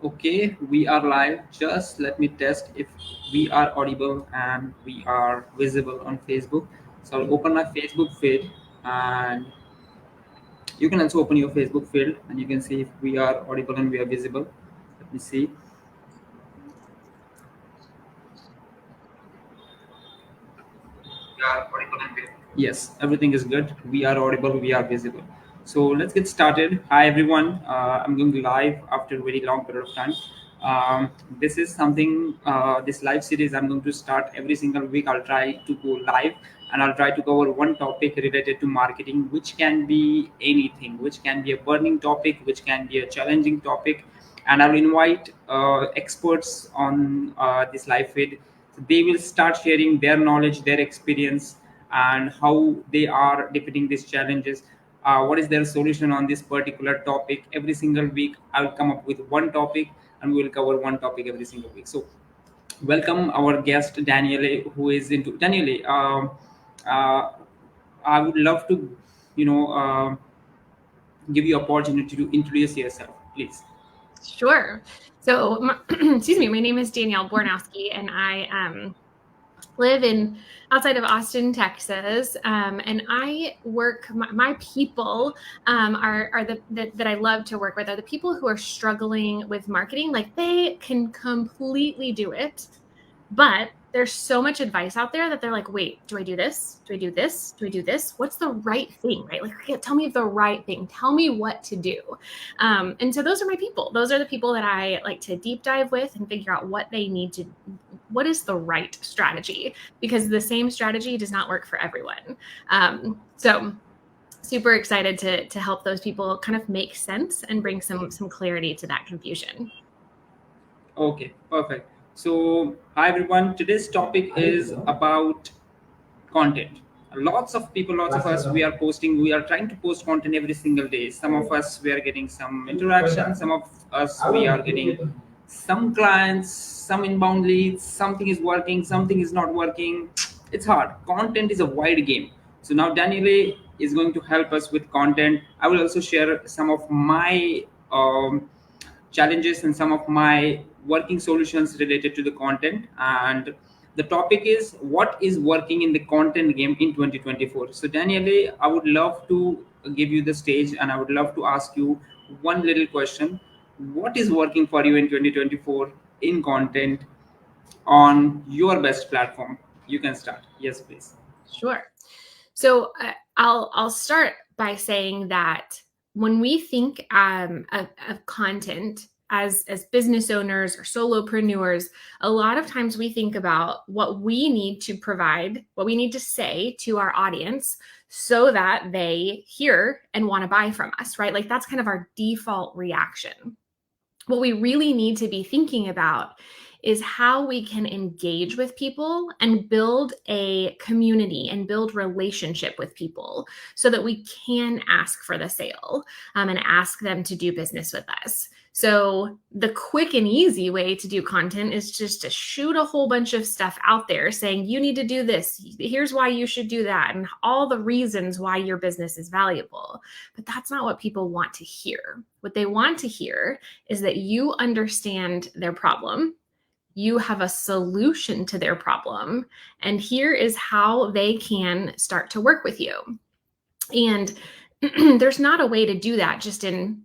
Okay, we are live. Just let me test if we are audible and we are visible on Facebook. So I'll open my Facebook feed, and you can also open your Facebook feed and you can see if we are audible and we are visible. Let me see. Yes, everything is good. We are audible, we are visible. So let's get started. Hi everyone. I'm going live after a very long period of time. This is something, this live series I'm going to start every single week. I'll try to go live and I'll try to cover one topic related to marketing, which can be anything, which can be a burning topic, which can be a challenging topic. And I'll invite experts on this live feed. So they will start sharing their knowledge, their experience, and how they are defeating these challenges. What is their solution on this particular topic? Every single week, I will come up with one topic, and we will cover one topic every single week. So, welcome our guest Daniele, who is into Daniele. Uh, I would love to, you know, give you opportunity to introduce yourself, please. Sure. So, excuse me, my name is Danielle Bornowski, and I live in outside of Austin, Texas. And I work. My people are that I love to work with are the people who are struggling with marketing. Like they can completely do it, but there's so much advice out there that they're like, wait, do I do this? Do I do this? Do I do this? What's the right thing, right? Like, tell me the right thing. Tell me what to do. And so those are my people. Those are the people that I like to deep dive with and figure out what they need to, what is the right strategy, because the same strategy does not work for everyone. So super excited to help those people kind of make sense and bring some clarity to that confusion. Okay, perfect. So, hi everyone. Today's topic is about content. Lots of people, lots of us, we are posting, we are trying to post content every single day. Some of us, we are getting some interaction. Some of us, we are getting some clients, some inbound leads. Something is working, something is not working. It's hard. Content is a wide game. So now Daniele is going to help us with content. I will also share some of my challenges and some of my working solutions related to the content. And the topic is what is working in the content game in 2024. So Daniele, I would love to give you the stage and I would love to ask you one little question. What is working for you in 2024 in content on your best platform? You can start. Yes, please. Sure. So I'll start by saying that when we think of content as business owners or solopreneurs, a lot of times we think about what we need to provide, what we need to say to our audience so that they hear and want to buy from us, right? Like that's kind of our default reaction. What we really need to be thinking about is how we can engage with people and build a community and build relationship with people so that we can ask for the sale and ask them to do business with us. So the quick and easy way to do content is just to shoot a whole bunch of stuff out there saying, you need to do this. Here's why you should do that. And all the reasons why your business is valuable. But that's not what people want to hear. What they want to hear is that you understand their problem. You have a solution to their problem. And here is how they can start to work with you. And there's not a way to do that just in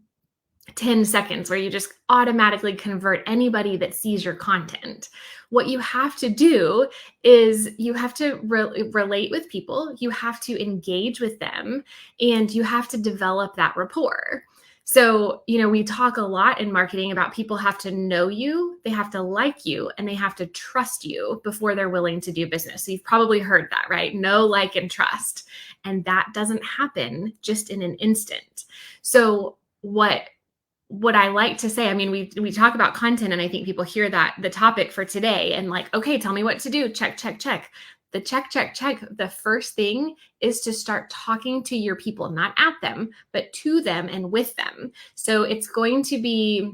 10 seconds where you just automatically convert anybody that sees your content. What you have to do is you have to relate with people, you have to engage with them, and you have to develop that rapport. So, we talk a lot in marketing about people have to know you, they have to like you, and they have to trust you before they're willing to do business. So you've probably heard that, right? Know, like, and trust. And that doesn't happen just in an instant. So what I like to say, I mean, we talk about content and I think people hear that the topic for today and like, okay, tell me what to do. Check, check, check. The check, check, check. The first thing is to start talking to your people, not at them, but to them and with them. So it's going to be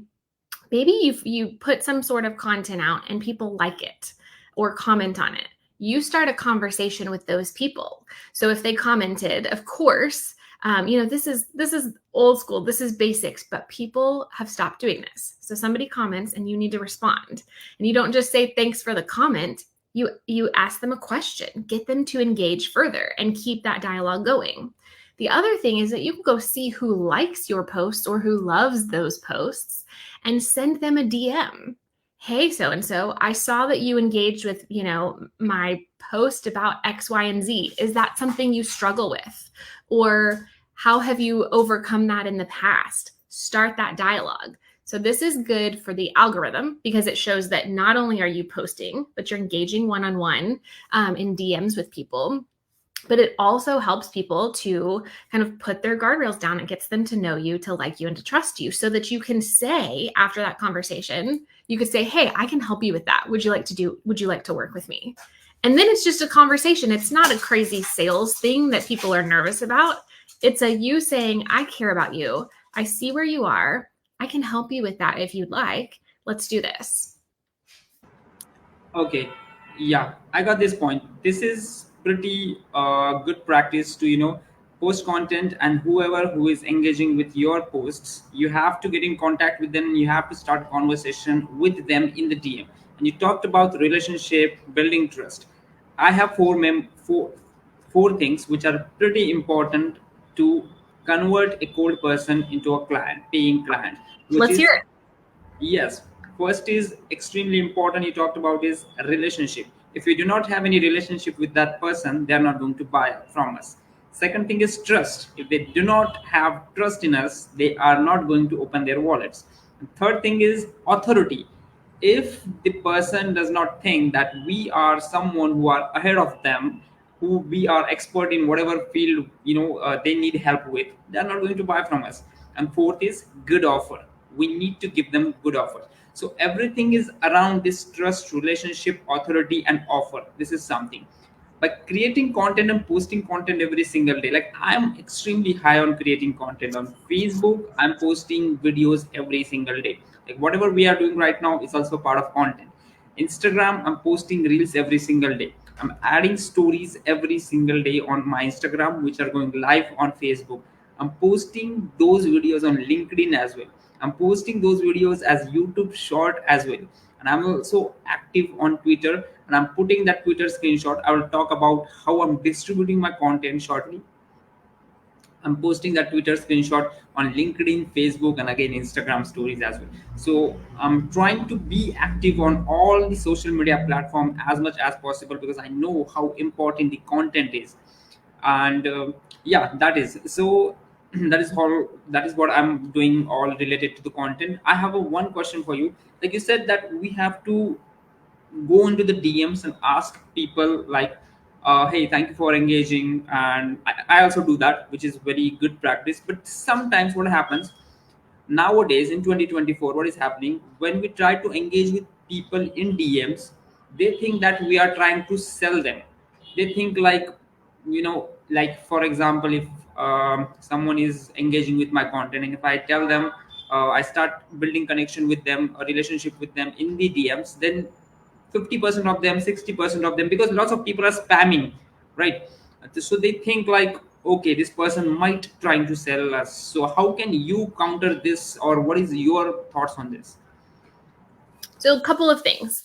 maybe you put some sort of content out and people like it or comment on it. You start a conversation with those people. So if they commented, of course, This is old school, this is basics, but people have stopped doing this. So somebody comments and you need to respond, and you don't just say thanks for the comment. You ask them a question, get them to engage further, and keep that dialogue going. The other thing is that you can go see who likes your post or who loves those posts and send them a DM. Hey, so-and-so, I saw that you engaged with, my post about X, Y, and Z. Is that something you struggle with? Or how have you overcome that in the past? Start that dialogue. So this is good for the algorithm because it shows that not only are you posting, but you're engaging one-on-one in DMs with people. But it also helps people to kind of put their guardrails down. It gets them to know you, to like you, and to trust you, so that you can say after that conversation, you could say, hey, I can help you with that. Would you like to work with me? And then it's just a conversation. It's not a crazy sales thing that people are nervous about. It's you saying, I care about you. I see where you are. I can help you with that if you'd like. Let's do this. Okay, yeah, I got this point. This is pretty good practice to post content, and whoever who is engaging with your posts, you have to get in contact with them. You have to start conversation with them in the DM. And you talked about relationship building trust. I have four things which are pretty important to convert a cold person into a client, paying client, which Let's is hear it. yes. First is extremely important. You talked about is a relationship. If we do not have any relationship with that person, they are not going to buy from us. Second thing is trust. If they do not have trust in us, they are not going to open their wallets. And third thing is authority. If the person does not think that we are someone who are ahead of them, who we are expert in whatever field they need help with, they are not going to buy from us. And fourth is good offer. We need to give them good offer. So everything is around this trust, relationship, authority, and offer. This is something. By creating content and posting content every single day, like I'm extremely high on creating content on Facebook. I'm posting videos every single day. Like whatever we are doing right now is also part of content. Instagram, I'm posting reels every single day. I'm adding stories every single day on my Instagram, which are going live on Facebook. I'm posting those videos on LinkedIn as well. I'm posting those videos as YouTube short as well. And I'm also active on Twitter, and I'm putting that Twitter screenshot. I will talk about how I'm distributing my content shortly. I'm posting that Twitter screenshot on LinkedIn, Facebook, and again Instagram stories as well. So I'm trying to be active on all the social media platform as much as possible because I know how important the content is. And yeah, that is so. That is what I'm doing all related to the content. I have a one question for you. Like you said that we have to go into the DMs and ask people like, hey, thank you for engaging. And I also do that, which is very good practice. But sometimes what happens nowadays in 2024, what is happening when we try to engage with people in DMs, they think that we are trying to sell them. They think like, like for example, if someone is engaging with my content, and if I tell them, I start building connection with them, a relationship with them in the DMs, then 50% of them, 60% of them, because lots of people are spamming, right? So they think like, okay, this person might trying to sell us. So how can you counter this, or what is your thoughts on this? So a couple of things.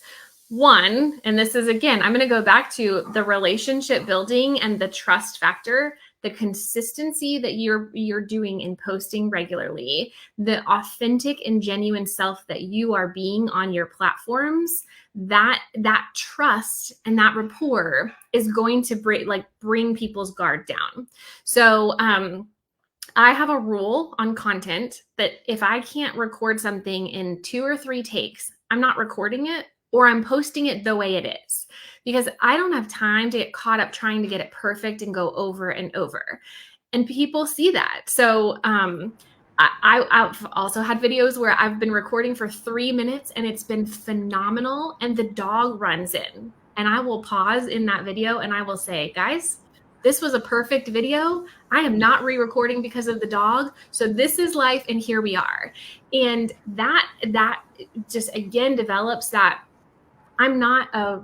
One, and this is again, I'm going to go back to the relationship building and the trust factor, the consistency that you're doing in posting regularly, the authentic and genuine self that you are being on your platforms, that trust and that rapport is going to bring people's guard down. So I have a rule on content that if I can't record something in 2 or 3 takes, I'm not recording it, or I'm posting it the way it is, because I don't have time to get caught up trying to get it perfect and go over and over. And people see that. So I've also had videos where I've been recording for 3 minutes and it's been phenomenal, and the dog runs in, and I will pause in that video and I will say, guys, this was a perfect video. I am not re-recording because of the dog. So this is life, and here we are. And that just again develops that I'm not a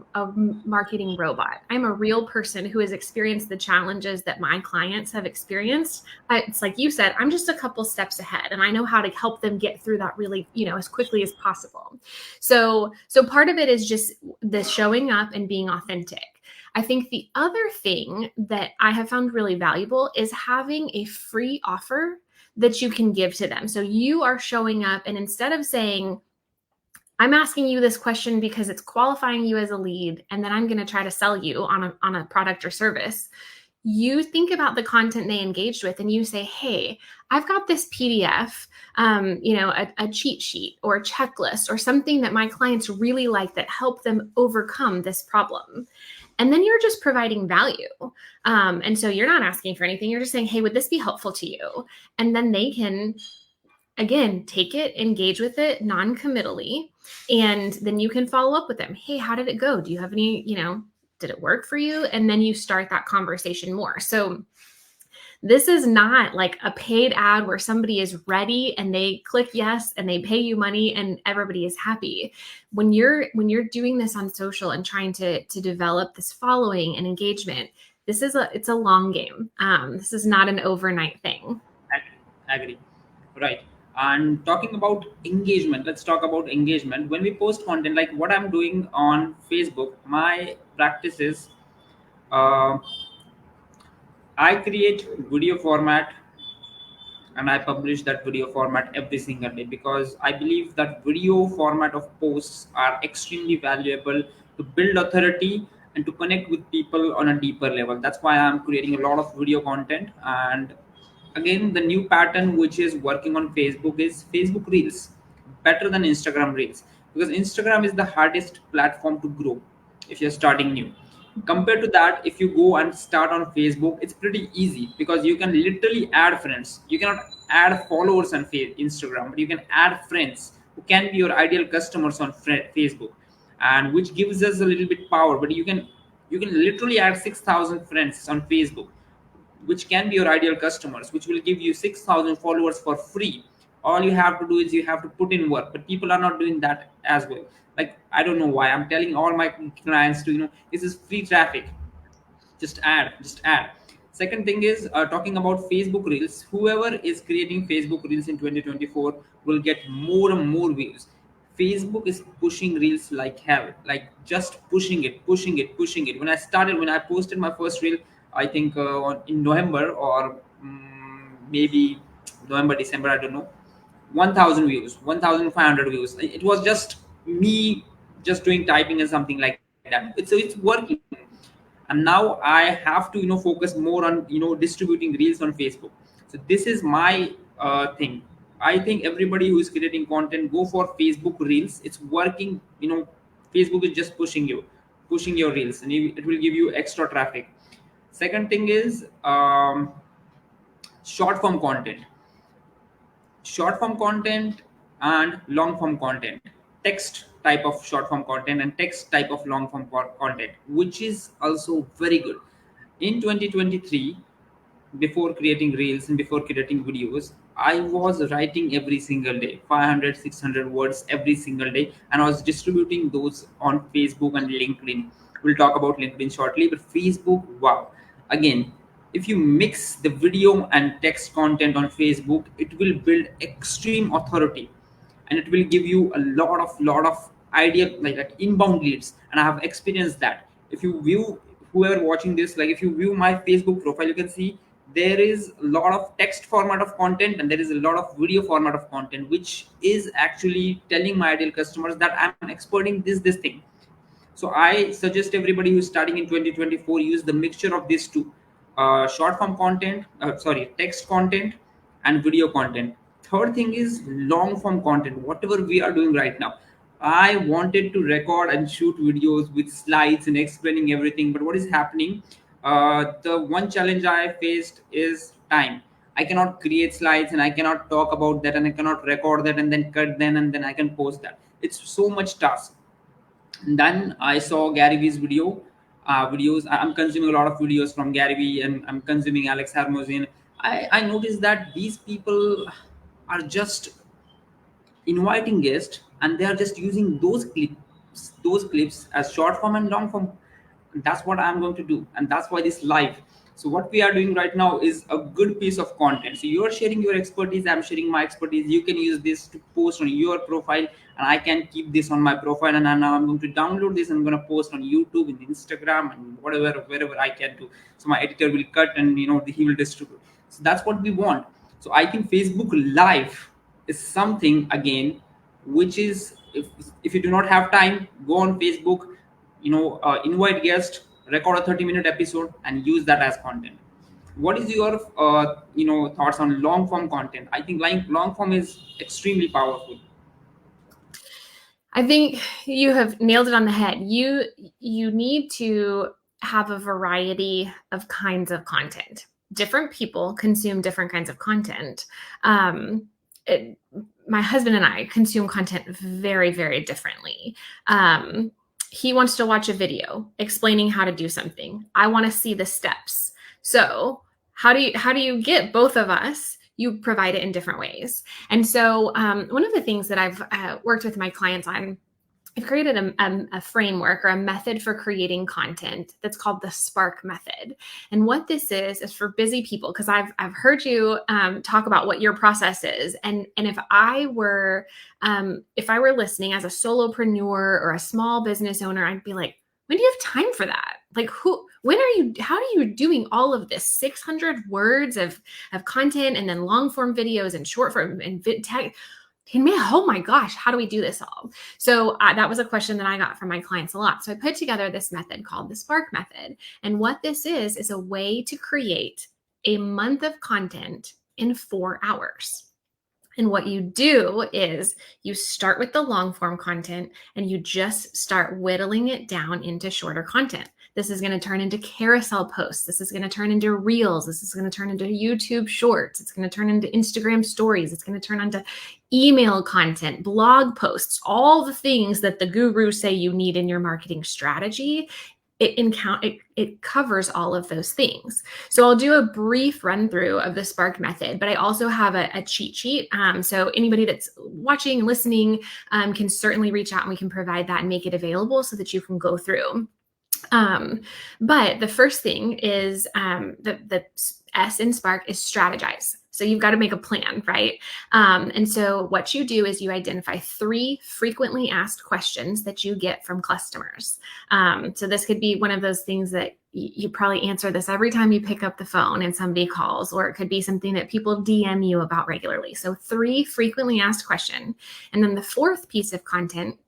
marketing robot. I'm a real person who has experienced the challenges that my clients have experienced. It's like you said, I'm just a couple steps ahead, and I know how to help them get through that really, as quickly as possible. So part of it is just the showing up and being authentic. I think the other thing that I have found really valuable is having a free offer that you can give to them. So you are showing up, and instead of saying, I'm asking you this question because it's qualifying you as a lead, and then I'm going to try to sell you on a product or service. You think about the content they engaged with, and you say, hey, I've got this PDF, a cheat sheet or a checklist or something that my clients really like that help them overcome this problem. And then you're just providing value. And so you're not asking for anything. You're just saying, hey, would this be helpful to you? And then they can, again, take it, engage with it non-committally, and then you can follow up with them. Hey, how did it go? Do you have any, did it work for you? And then you start that conversation more. So this is not like a paid ad where somebody is ready and they click yes and they pay you money and everybody is happy. When you're doing this on social and trying to develop this following and engagement, it's a long game. This is not an overnight thing. Agree. Right. And talking about engagement, let's talk about engagement. When we post content, like what I'm doing on Facebook, my practice is uh, I create video format and I publish that video format every single day, because I believe that video format of posts are extremely valuable to build authority and to connect with people on a deeper level. That's why I'm creating a lot of video content. And again, the new pattern which is working on Facebook is Facebook Reels, better than Instagram Reels, because Instagram is the hardest platform to grow if you're starting new. Compared to that, if you go and start on Facebook, it's pretty easy because you can literally add friends. You cannot add followers on Instagram, but you can add friends who can be your ideal customers on Facebook, and which gives us a little bit power. But you can literally add 6,000 friends on Facebook, which can be your ideal customers, which will give you 6,000 followers for free. All you have to do is you have to put in work, but people are not doing that as well. Like, I don't know why I'm telling all my clients to, this is free traffic. Just add. Second thing is, talking about Facebook Reels. Whoever is creating Facebook Reels in 2024 will get more and more views. Facebook is pushing Reels like hell, like just pushing it. When I posted my first reel, I think in November, or maybe November, December, I don't know, 1,000 views, 1,500 views. It was just me just doing typing and something like that. So it's working. And now I have to focus more on distributing reels on Facebook. So this is my thing. I think everybody who is creating content, go for Facebook Reels. It's working. Facebook is just pushing your reels, and it will give you extra traffic. Second thing is short form content. Short form content and long form content. Text type of short form content and text type of long form content, which is also very good. In 2023, before creating reels and before creating videos, I was writing every single day 500, 600 words every single day, and I was distributing those on Facebook and LinkedIn. We'll talk about LinkedIn shortly, but Facebook, wow. Again, if you mix the video and text content on Facebook, it will build extreme authority, and it will give you a lot of idea, like inbound leads. And I have experienced that. If you view, whoever watching this, like if you view my Facebook profile, you can see there is a lot of text format of content and there is a lot of video format of content, which is actually telling my ideal customers that I'm exporting this thing. So I suggest everybody who's starting in 2024, use the mixture of these two: short form content, text content and video content. Third thing is long form content. Whatever we are doing right now, I wanted to record and shoot videos with slides and explaining everything, but what is happening? The one challenge I faced is time. I cannot create slides and I cannot talk about that and I cannot record that and then cut them and then I can post that. It's so much task. And then I saw Gary Vee's videos. I'm consuming a lot of videos from Gary Vee, and I'm consuming Alex Hermosin. I noticed that these people are just inviting guests and they are just using those clips those clips as short form and long form. That's what I'm going to do, and that's why this live. So what we are doing right now is a good piece of content. So you're sharing your expertise, I'm sharing my expertise. You can use this to post on your profile, and I can keep this on my profile, and now I'm going to download this and I'm going to post on YouTube and Instagram and whatever, wherever I can do. So my editor will cut, and he will distribute. So that's what we want. So I think Facebook Live is something, again, which is, if you do not have time, go on Facebook, invite guests, record a 30-minute episode, and use that as content. What is your thoughts on long form content? I think long form is extremely powerful. I think you have nailed it on the head. You need to have a variety of kinds of content. Different people consume different kinds of content. My husband and I consume content very, very differently. He wants to watch a video explaining how to do something. I want to see the steps. So how do you get both of us? You provide it in different ways. And so one of the things that I've worked with my clients on, I've created a framework or a method for creating content that's called the Spark method. And what this is for busy people, because I've heard you talk about what your process is. And if I were listening as a solopreneur or a small business owner, I'd be like, when do you have time for that? Like how are you doing all of this 600 words of content, and then long form videos and short form and text? Oh my gosh, how do we do this all? So that was a question that I got from my clients a lot. So I put together this method called the Spark method. And what this is a way to create a month of content in 4 hours. And what you do is you start with the long form content and you just start whittling it down into shorter content. This is going to turn into carousel posts. This is going to turn into reels. This is going to turn into YouTube shorts. It's going to turn into Instagram stories. It's going to turn into email content, blog posts, all the things that the gurus say you need in your marketing strategy. It covers all of those things. So I'll do a brief run through of the Spark method, but I also have a cheat sheet. So anybody that's watching and listening can certainly reach out and we can provide that and make it available so that you can go through. But the first thing is the S in Spark is strategize. So you've got to make a plan, right? And so what you do is you identify 3 frequently asked questions that you get from customers. So this could be one of those things that you probably answer this every time you pick up the phone and somebody calls, or it could be something that people DM you about regularly. So 3 frequently asked questions. And then the 4th piece of content,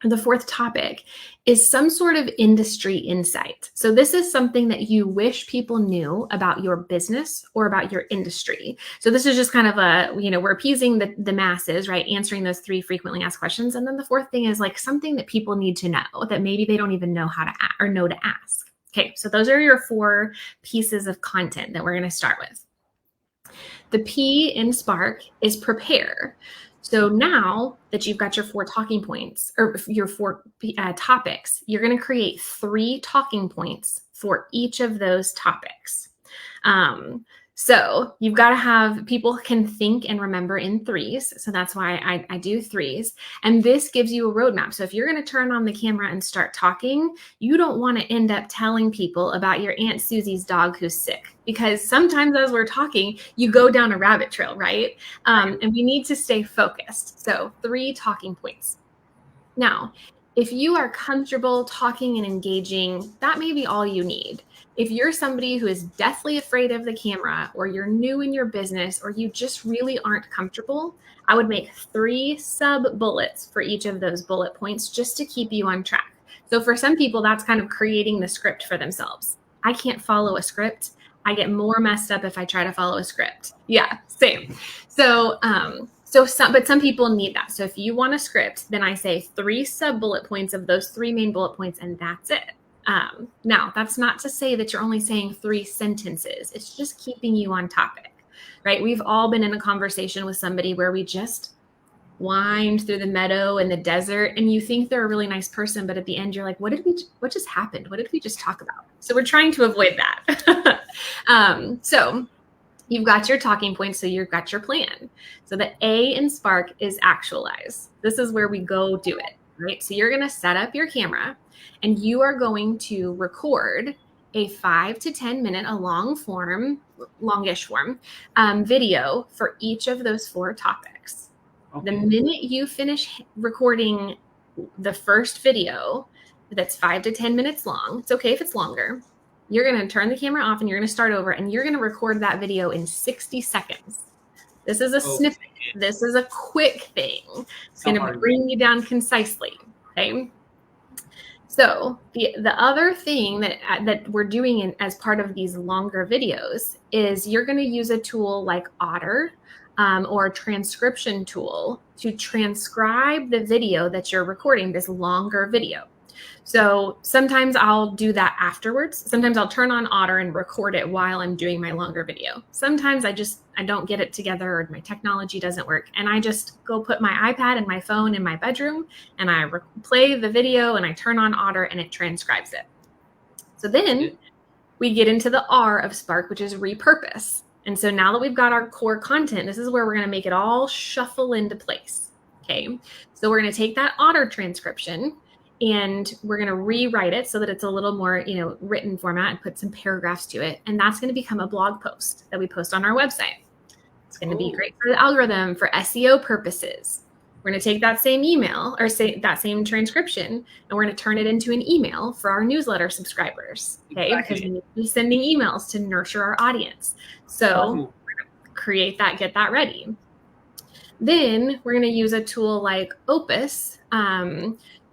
the 4th topic, is some sort of industry insight. So this is something that you wish people knew about your business or about your industry. So this is just kind of we're appeasing the masses, right? Answering those 3 frequently asked questions. And then the 4th thing is like something that people need to know that maybe they don't even know how to or know to ask. Okay, so those are your 4 pieces of content that we're going to start with. The P in Spark is prepare. So now that you've got your 4 talking points or your 4 topics, you're going to create 3 talking points for each of those topics. So you've got to have people can think and remember in 3s. So that's why I do 3s. And this gives you a roadmap. So if you're going to turn on the camera and start talking, you don't want to end up telling people about your Aunt Susie's dog who's sick, because sometimes as we're talking, you go down a rabbit trail, right? And we need to stay focused. So 3 talking points. Now, if you are comfortable talking and engaging, that may be all you need. If you're somebody who is deathly afraid of the camera, or you're new in your business, or you just really aren't comfortable, I would make 3 sub bullets for each of those bullet points just to keep you on track. So for some people, that's kind of creating the script for themselves. I can't follow a script. I get more messed up if I try to follow a script. Yeah, same. So, but some people need that. So if you want a script, then I say 3 sub bullet points of those 3 main bullet points, and that's it. Now, that's not to say that you're only saying 3 sentences. It's just keeping you on topic, right? We've all been in a conversation with somebody where we just whined through the meadow and the desert, and you think they're a really nice person, but at the end you're like, what just happened? What did we just talk about? So we're trying to avoid that. So you've got your talking points, so you've got your plan. So the A in Spark is actualize. This is where we go do it. right? So you're going to set up your camera and you are going to record a 5 to 10 minute, a longish form video for each of those 4 topics. Okay. The minute you finish recording the first video that's 5 to 10 minutes long, it's okay if it's longer, you're going to turn the camera off and you're going to start over and you're going to record that video in 60 seconds. This is a snippet. This is a quick thing. It's going to bring you down concisely. Okay. So the other thing that we're doing as part of these longer videos is you're going to use a tool like Otter or a transcription tool to transcribe the video that you're recording, this longer video. So sometimes I'll do that afterwards. Sometimes I'll turn on Otter and record it while I'm doing my longer video. Sometimes I don't get it together or my technology doesn't work. And I just go put my iPad and my phone in my bedroom and I play the video and I turn on Otter and it transcribes it. So then we get into the R of Spark, which is repurpose. And so now that we've got our core content, this is where we're going to make it all shuffle into place. Okay. So we're going to take that Otter transcription and we're going to rewrite it so that it's a little more, written format and put some paragraphs to it. And that's going to become a blog post that we post on our website. It's going to be great for the algorithm, for SEO purposes. We're going to take that same email or that same transcription and we're going to turn it into an email for our newsletter subscribers. Okay. Exactly. Because we need to be sending emails to nurture our audience. So we're going to create that, get that ready. Then we're going to use a tool like Opus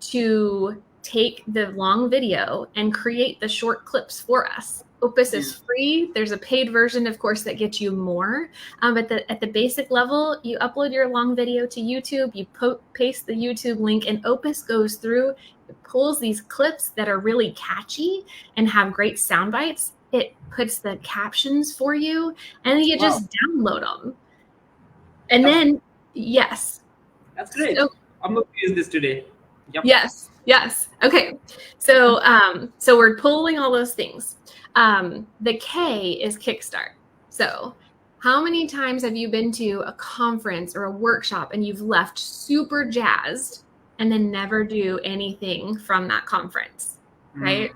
to take the long video and create the short clips for us. Opus is free. There's a paid version, of course, that gets you more. But at the basic level, you upload your long video to YouTube, you paste the YouTube link, and Opus goes through, it pulls these clips that are really catchy and have great sound bites. It puts the captions for you, and then you just download them. And then, yes. That's great. So, I'm going to use this today. Yep. Yes. Okay. So we're pulling all those things. The K is Kickstart. So how many times have you been to a conference or a workshop and you've left super jazzed and then never do anything from that conference, right?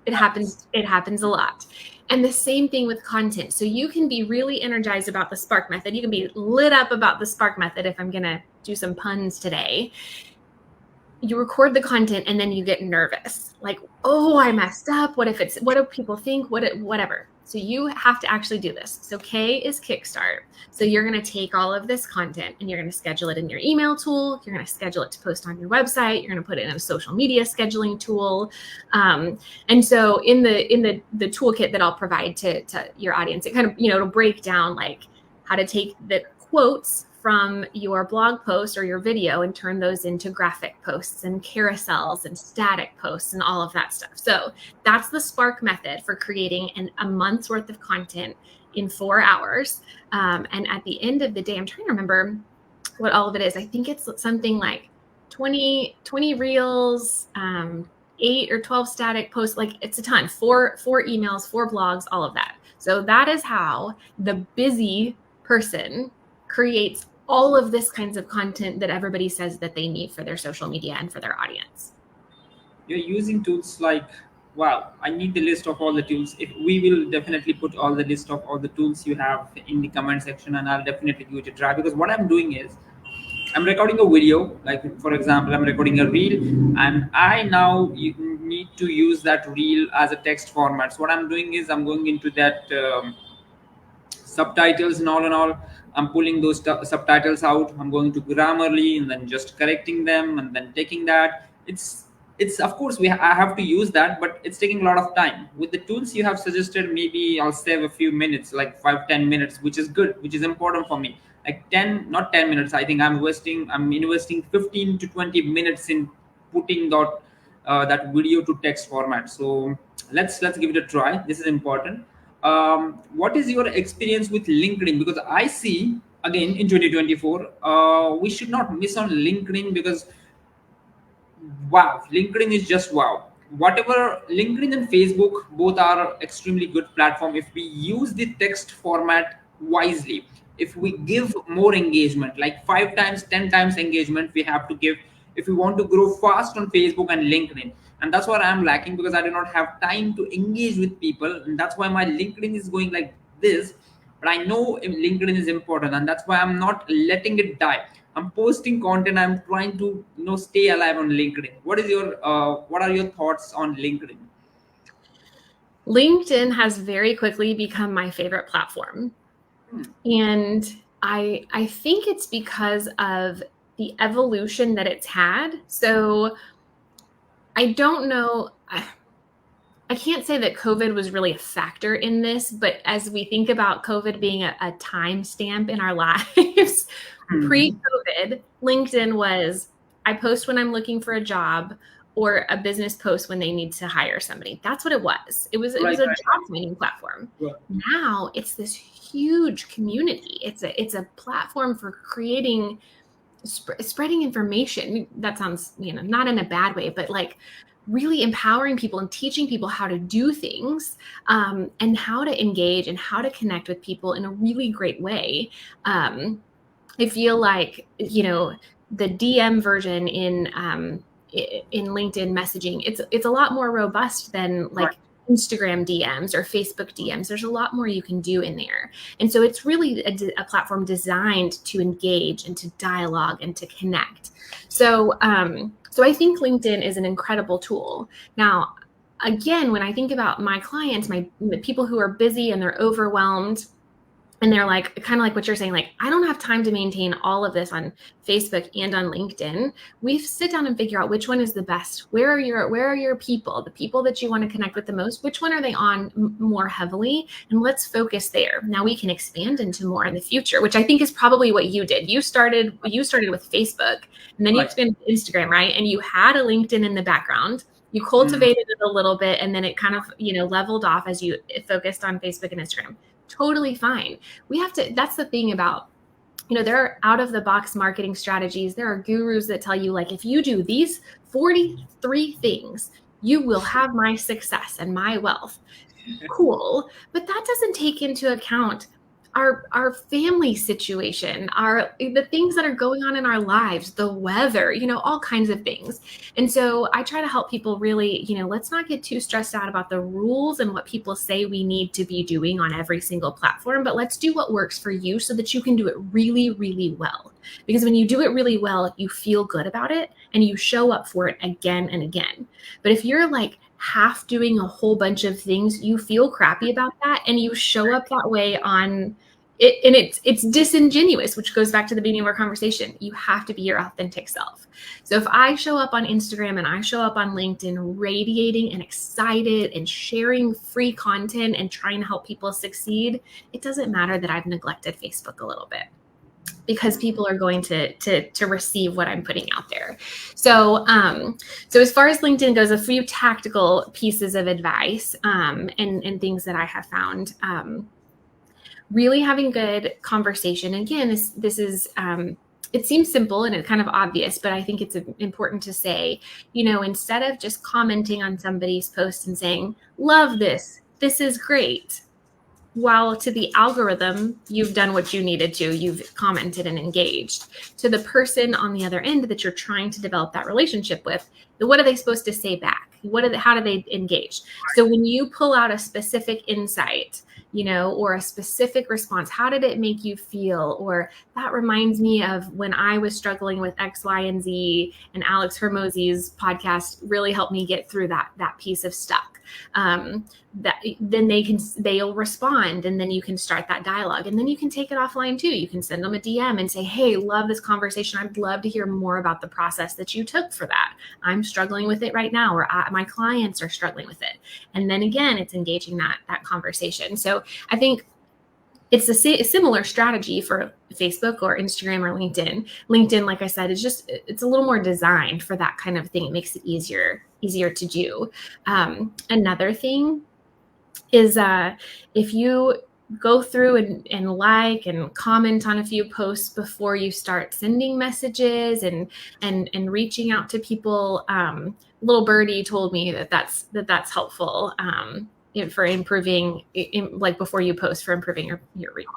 It happens a lot. And the same thing with content. So you can be really energized about the Spark method. You can be lit up about the Spark method, if I'm going to do some puns today. You record the content and then you get nervous. Like, oh, I messed up. What do people think? Whatever. So you have to actually do this. So K is Kickstart. So you're going to take all of this content and you're going to schedule it in your email tool. You're going to schedule it to post on your website. You're going to put it in a social media scheduling tool. And so in the toolkit that I'll provide to your audience, it kind of, it'll break down like how to take the quotes from your blog post or your video and turn those into graphic posts and carousels and static posts and all of that stuff. So that's the Spark method for creating a month's worth of content in 4 hours. And at the end of the day, I'm trying to remember what all of it is. I think it's something like 20 reels, 8 or 12 static posts. Like it's a ton, 4 emails, 4 blogs, all of that. So that is how the busy person creates all of this kinds of content that everybody says that they need for their social media and for their audience. You're using tools like, wow, I need the list of all the tools. If we will definitely put all the list of all the tools you have in the comment section, and I'll definitely give it a try, because what I'm doing is I'm recording a video, like for example, I'm recording a reel, and I now need to use that reel as a text format. So what I'm doing is I'm going into that subtitles and all. I'm pulling those subtitles out. I'm going to Grammarly and then just correcting them and then taking that. It's of course I have to use that, but it's taking a lot of time. With the tools you have suggested, maybe I'll save a few minutes, like 5-10 minutes, which is good, which is important for me. Like 10 minutes. I think I'm investing 15 to 20 minutes in putting that video to text format. So let's give it a try. This is important. What is your experience with LinkedIn? Because I see, again, in 2024, we should not miss on LinkedIn, because wow, LinkedIn is just wow. Whatever, LinkedIn and Facebook both are extremely good platform if we use the text format wisely. If we give more engagement, like 5 times, 10 times engagement we have to give if you want to grow fast on Facebook and LinkedIn. And that's what I'm lacking, because I do not have time to engage with people, and that's why my LinkedIn is going like this. But I know LinkedIn is important, and that's why I'm not letting it die. I'm posting content. I'm trying to stay alive on LinkedIn. What are your thoughts on LinkedIn? LinkedIn has very quickly become my favorite platform. And I think it's because of the evolution that it's had. So I don't know. I can't say that COVID was really a factor in this, but as we think about COVID being a time stamp in our lives, pre-COVID, LinkedIn was, I post when I'm looking for a job, or a business post when they need to hire somebody. That's what it was. It was Right, a right. job finding platform. Right. Now it's this huge community. It's a platform for creating, spreading information. That sounds, not in a bad way, but like really empowering people and teaching people how to do things, and how to engage and how to connect with people in a really great way. I feel like, the DM version in LinkedIn messaging, it's a lot more robust than like Instagram DMs or Facebook DMs. There's a lot more you can do in there. And so it's really a platform designed to engage and to dialogue and to connect. So I think LinkedIn is an incredible tool. Now, again, when I think about my clients, the people who are busy and they're overwhelmed, and they're like, kind of like what you're saying, like, I don't have time to maintain all of this on Facebook and on LinkedIn. We sit down and figure out which one is the best. Where are your people, the people that you want to connect with the most? Which one are they on more heavily? And let's focus there. Now we can expand into more in the future, which I think is probably what you did. You started with Facebook, and then you expanded to Instagram, right? And you had a LinkedIn in the background. You cultivated it a little bit, and then it kind of, leveled off as you focused on Facebook and Instagram. Totally fine. That's the thing about, there are out of the box marketing strategies. There are gurus that tell you, like, if you do these 43 things, you will have my success and my wealth. Cool. But that doesn't take into account our family situation, the things that are going on in our lives, the weather, all kinds of things. And so I try to help people really, let's not get too stressed out about the rules and what people say we need to be doing on every single platform, but let's do what works for you so that you can do it really, really well. Because when you do it really well, you feel good about it and you show up for it again and again. But if you're like half doing a whole bunch of things, you feel crappy about that, and you show up that way on it, and it's disingenuous, which goes back to the beginning of our conversation. You have to be your authentic self. So if I show up on Instagram and I show up on LinkedIn radiating and excited and sharing free content and trying to help people succeed, it doesn't matter that I've neglected Facebook a little bit, because people are going to receive what I'm putting out there. So as far as LinkedIn goes, a few tactical pieces of advice, and things that I have found. Really having good conversation. Again, this is, it seems simple and it's kind of obvious, but I think it's important to say, instead of just commenting on somebody's post and saying, love this is great, while to the algorithm, you've done what you needed to, you've commented and engaged. To the person on the other end that you're trying to develop that relationship with, what are they supposed to say back? How do they engage? So when you pull out a specific insight, or a specific response, how did it make you feel? Or that reminds me of when I was struggling with X, Y, and Z, and Alex Hormozi's podcast really helped me get through that piece of stuck. Then they'll respond, and then you can start that dialogue, and then you can take it offline too. You can send them a DM and say, hey, love this conversation. I'd love to hear more about the process that you took for that. I'm struggling with it right now, or my clients are struggling with it. And then again, it's engaging that conversation. So I think it's a similar strategy for Facebook or Instagram or LinkedIn. LinkedIn, like I said, it's a little more designed for that kind of thing. It makes it easier to do. Another thing is if you go through and like and comment on a few posts before you start sending messages and reaching out to people. Little Birdie told me that's helpful for improving, like before you post, for improving your reach.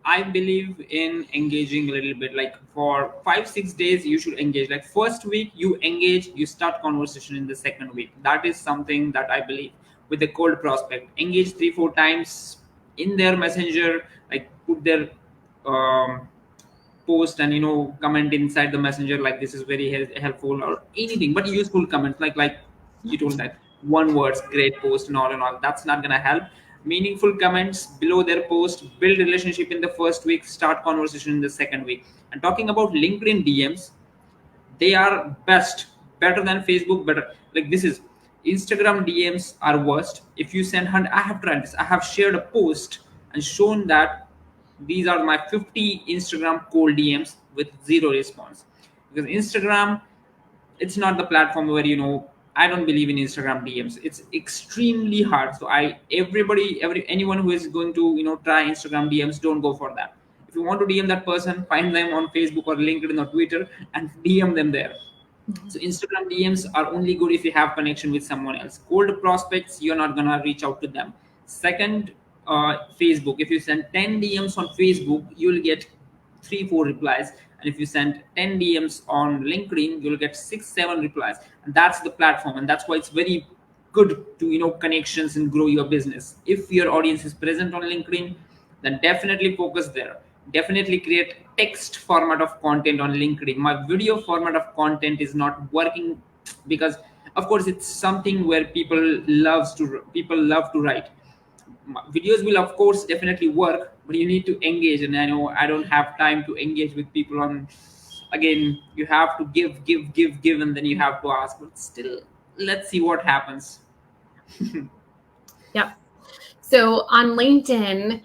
I believe in engaging a little bit. Like for 5 6 days, you should engage. Like first week, you engage, you start conversation in the second week. That is something that I believe with the cold prospect. Engage 3 4 times in their messenger. Like put their um, post and comment inside the messenger like this is very helpful or anything, but useful comments like you told that one words great post and all that's not gonna help. Meaningful comments below their post, build relationship in the first week, start conversation in the second week. And talking about LinkedIn DMs, they are best, better than Facebook, better. Like this is Instagram DMs are worst. If you send 100, I have tried this, I have shared a post and shown that these are my 50 Instagram cold DMs with zero response. Because Instagram, it's not the platform where I don't believe in Instagram DMs. It's extremely hard. So anyone who is going to try Instagram DMs, don't go for that. If you want to DM that person, find them on Facebook or LinkedIn or Twitter and DM them there. So Instagram DMs are only good if you have connection with someone else. Cold prospects, you're not gonna reach out to them. Second, Facebook. If you send 10 DMs on Facebook, you'll get 3 4 replies. And if you send 10 DMs on LinkedIn, you'll get 6 7 replies. And that's the platform, and that's why it's very good to connections and grow your business. If your audience is present on LinkedIn, then definitely focus there. Definitely create text format of content on LinkedIn. My video format of content is not working because of course it's something where people love to write. Videos will of course definitely work, but you need to engage, and I know I don't have time to engage with people on. Again, you have to give, and then you have to ask, but still let's see what happens. Yep. So on LinkedIn,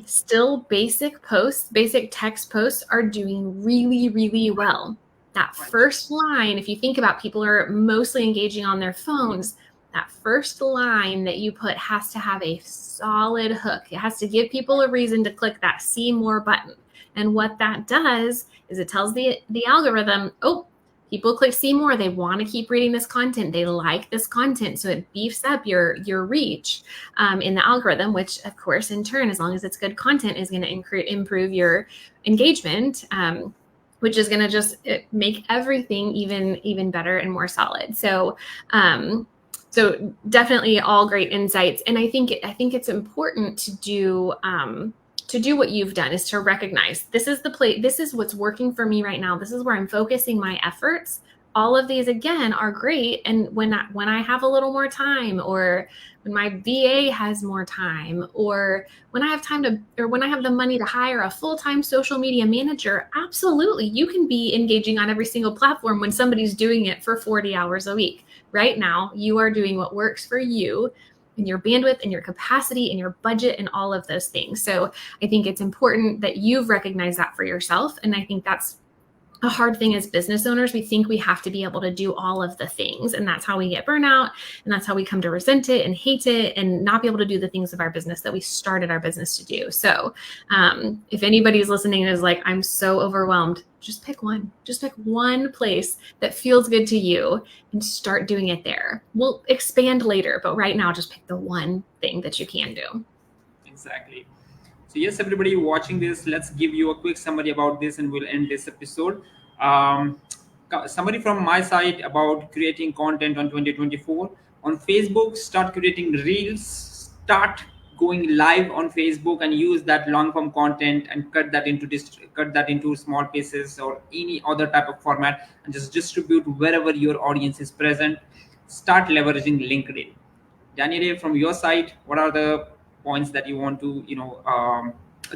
still basic posts, basic text posts are doing really, really well. That Right. first line, if you think about people are mostly engaging on their phones, that first line that you put has to have a solid hook. It has to give people a reason to click that see more button. And what that does is it tells the algorithm, oh, people click see more. They want to keep reading this content. They like this content. So it beefs up your reach in the algorithm, which of course, in turn, as long as it's good content, is going to improve your engagement, which is going to just make everything even better and more solid. So definitely all great insights. And I think it's important to do what you've done, is to recognize this is the place, this is what's working for me right now. This is where I'm focusing my efforts. All of these again are great. And when I have a little more time, or when my VA has more time, or when I have time or when I have the money to hire a full-time social media manager, absolutely, you can be engaging on every single platform when somebody's doing it for 40 hours a week. Right now, you are doing what works for you and your bandwidth and your capacity and your budget and all of those things. So I think it's important that you've recognized that for yourself. And I think that's a hard thing as business owners. We think we have to be able to do all of the things, and that's how we get burnout, and that's how we come to resent it and hate it and not be able to do the things of our business that we started our business to do. So if anybody's listening and is like, I'm so overwhelmed, just pick one place that feels good to you and start doing it there. We'll expand later, but right now just pick the one thing that you can do. Exactly. So yes, everybody watching this, let's give you a quick summary about this and we'll end this episode. Summary from my side about creating content on 2024. On Facebook, start creating reels, start going live on Facebook and use that long form content and cut that into small pieces or any other type of format and just distribute wherever your audience is present. Start leveraging LinkedIn. Daniel, from your side, what are the points that you want to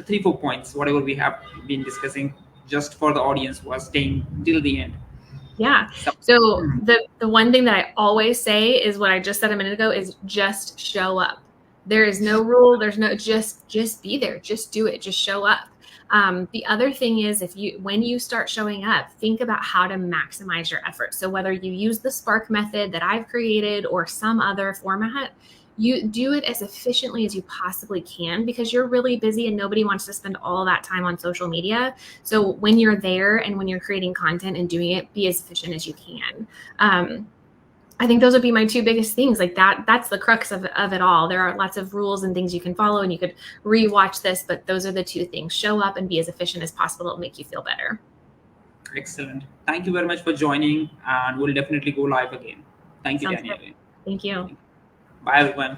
3 4 points, whatever we have been discussing, just for the audience who are staying till the end? Yeah. So the one thing that I always say is what I just said a minute ago is just show up. There is no rule. There's no, just be there. Just do it. Just show up. The other thing is, when you start showing up, think about how to maximize your efforts. So whether you use the Spark method that I've created or some other format, you do it as efficiently as you possibly can, because you're really busy and nobody wants to spend all that time on social media. So when you're there and when you're creating content and doing it, be as efficient as you can. I think those would be my two biggest things. Like that's the crux of it all. There are lots of rules and things you can follow, and you could rewatch this, but those are the two things. Show up and be as efficient as possible. It'll make you feel better. Excellent. Thank you very much for joining, and we'll definitely go live again. Thank you, Sounds Danielle. good. Thank you. Bye, everyone.